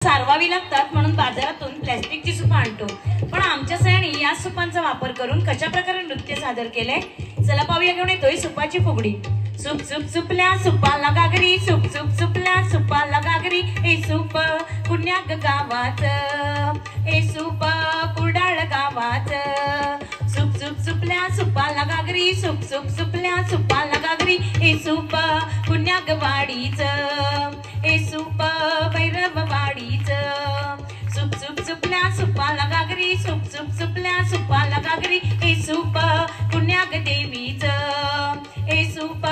सारवावी लागतात म्हणून बाजारातून प्लॅस्टिकची सूप आणतो, पण आमच्या सयानी या सुपांचा वापर करून कशा प्रकारे नृत्य सादर केले चला पाहूया. घेऊन येतोय सुपाची फुगडी. सूप सूप सुपल्या सुपाला गागरी, सूप सूप सुपल्या सुपाला गागरी, ए सूप पुण्याग गावात, ए सूप कुडाळ गावात. सूप सूप सुपल्या सुपाला गागरी, सूप सूप सुपल्या सुपाला गागरी, ए सूप पुण्याग वाडीच, ए सूप भैरववाडीच. सूप सूप सुपल्या सुपाला गागरी, सूप सूप सुपल्या सुपाला गागरी, ए सूप पुण्याग देवीच, ए सूप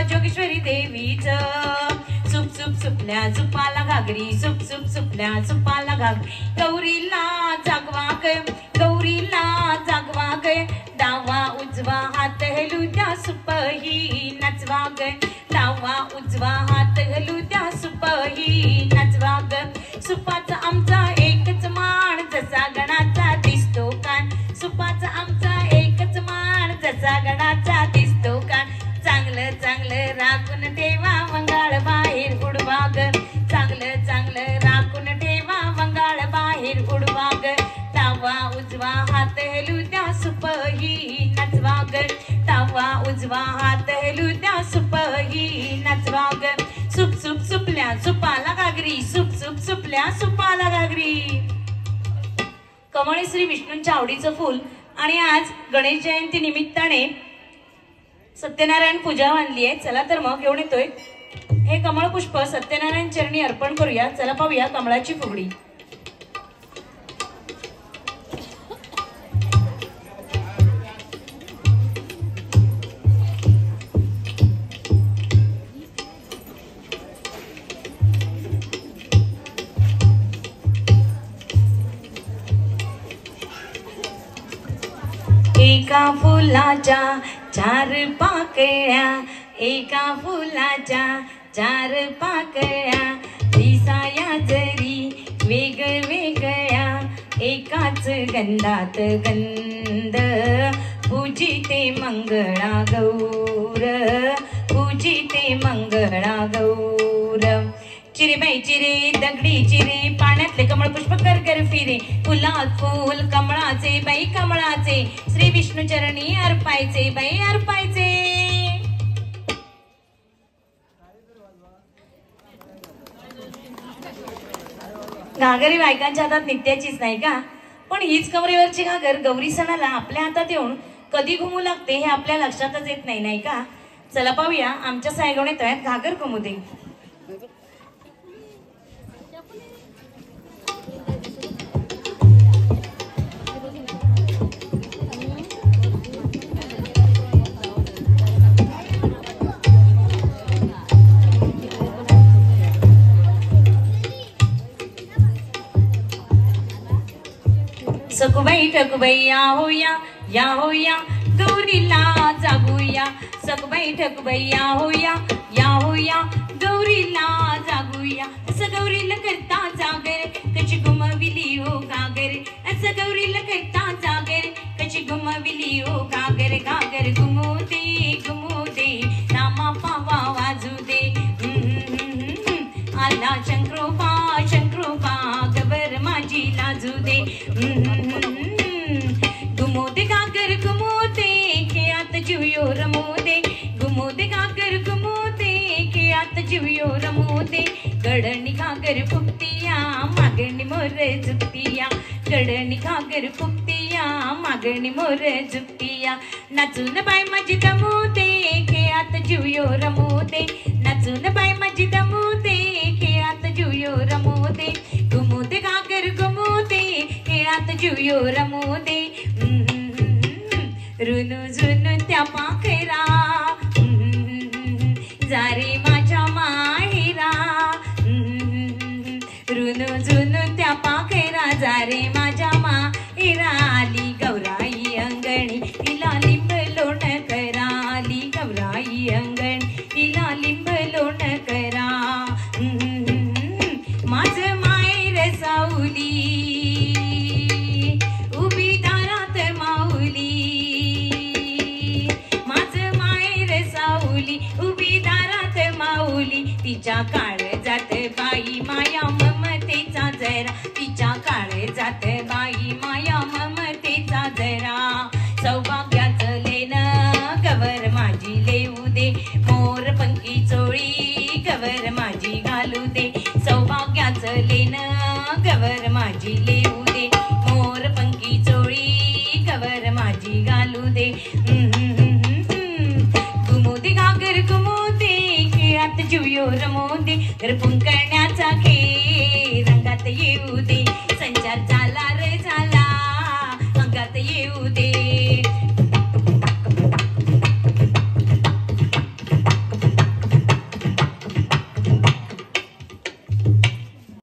जोगेश्वरी देवीच. सूप सूप सुपल्या सुपाला गागरी, सूप सूप सुपल्या सुपाला गागरी. गौरीला जागवा ग, गौरीला जागवा ग, डावा उजवा हात हलू द्या सूप ही नचवा ग, डावा उजवा हात हलू द्या सूप ही नचवा ग. सुपाचा आमचा एकच मान जसा गणाचा दिसतो कान, सुपाचा आमचा एकच मान जसा गणाचा दिसतो कान. चांगलं चांगलं राखून ठेवा मंगाळ बाहेर उडवा ग, चांगलं चांगलं राखून ठेवा मंगाळ बाहेर उडवा ग. डावा उजवा हात हलू द्या सूप ही नचवा ग, डावा उजवा हात हलू द्या सूप ही नचवा ग. सूप सूप सुपल्या सुपाला गागरी, सूप सूप सुपल्या सुपाला गागरी. कमळ हे श्री विष्णूंच्या आवडीचं फूल आणि आज गणेश जयंती निमित्ताने सत्यनारायण पूजा मानली आहे. चला तर मग घेऊन येतोय हे कमळ पुष्प सत्यनारायण चरणी अर्पण करूया. चला पाहूया कमळाची फुगडी. एका फुलाच्या चार पाकळ्या, एका फुलाच्या चार पाकळ्या, दिसाया जरी वेगवेगळ्या, एकाच गंधात गंध. पूजिते मंगळा गौर, पूजिते मंगळा गौर. चिरे बाई चिरे दगडी चिरे, पाण्यातले कमळ पुष्प कर कर फिरे, फुलात फूल कमळाचे बाई कमळाचे, श्री विष्णू चरणी अर्पायचे बाई अर्पायचे. घागरी बायकांच्या हातात नित्याचीच नाही का, पण हीच कमरेवरची घागर गौरी सणाला आपल्या हातात येऊन कधी घुमू लागते हे आपल्या लक्षातच येत नाही, नाही का. चला पाहूया आमच्या सायगवणे तळ्यात घागर घुमू दे. सकुबाई ठकुबाई या होया, या होया गौरीला जागूया. सकुबाई ठकुबाई या होया, या होया गौरीला जागूया. असं गौरीला करता जागर कशी घुमविली हो घागर, असं गौरीला करता जागर कशी घुमविली हो घागर. घागर घुमू दे रामा पावा वाजू दे. आला शंकरोबा शंकरोबा गबर माझी लाजू दे. घुमू दे घागर घुमू दे खेळात जीवयो रमू दे. घुमू दे घागर घुमू दे खेळात जीवयो रमू दे. कडणी घागर फुकतिया मागणी मोर झुकतिया, कडणी घागर फुकतिया मागणी मोर झुकतिया. नाचून बाय माझी दमू दे खेळात जीवयो रमू दे. नाचून बाय माझी दमू दे खेळात जीवयो रमू दे. घुमू दे घागर घुमू दे खेळात जीवयो रमू दे. रुनू झुनू त्या पाखरा जारे माझ्या माहेरा. रुनू झुनू त्या पाखरा जारे माझ्या माहेरा. आली गौराई अंगणी तिला लिंब लोण करा, आली गौराई अंगणी तिला लिंब लोण करा. माझं माहेर सावली उभी दारात माऊली, माझं माहेर सावली उभी दारात माऊली. तिच्या काळजात बाई माया ममतेचा जरा तिच्या काळे जात बाई माया ममतेचा जरा सौभाग्याचं लेन कवर माझी लेऊ दे मोर पंखी चोळी कवर माझी घालू दे सौभाग्याचं लेन कवर माझी लेऊ दे मोर पंखी चोळी कवर माझी घालू दे कुमोदे घागर कुमोदे खेळात जीवयो रमोदे रपून करण्याचा खेळ रंगात येऊ दे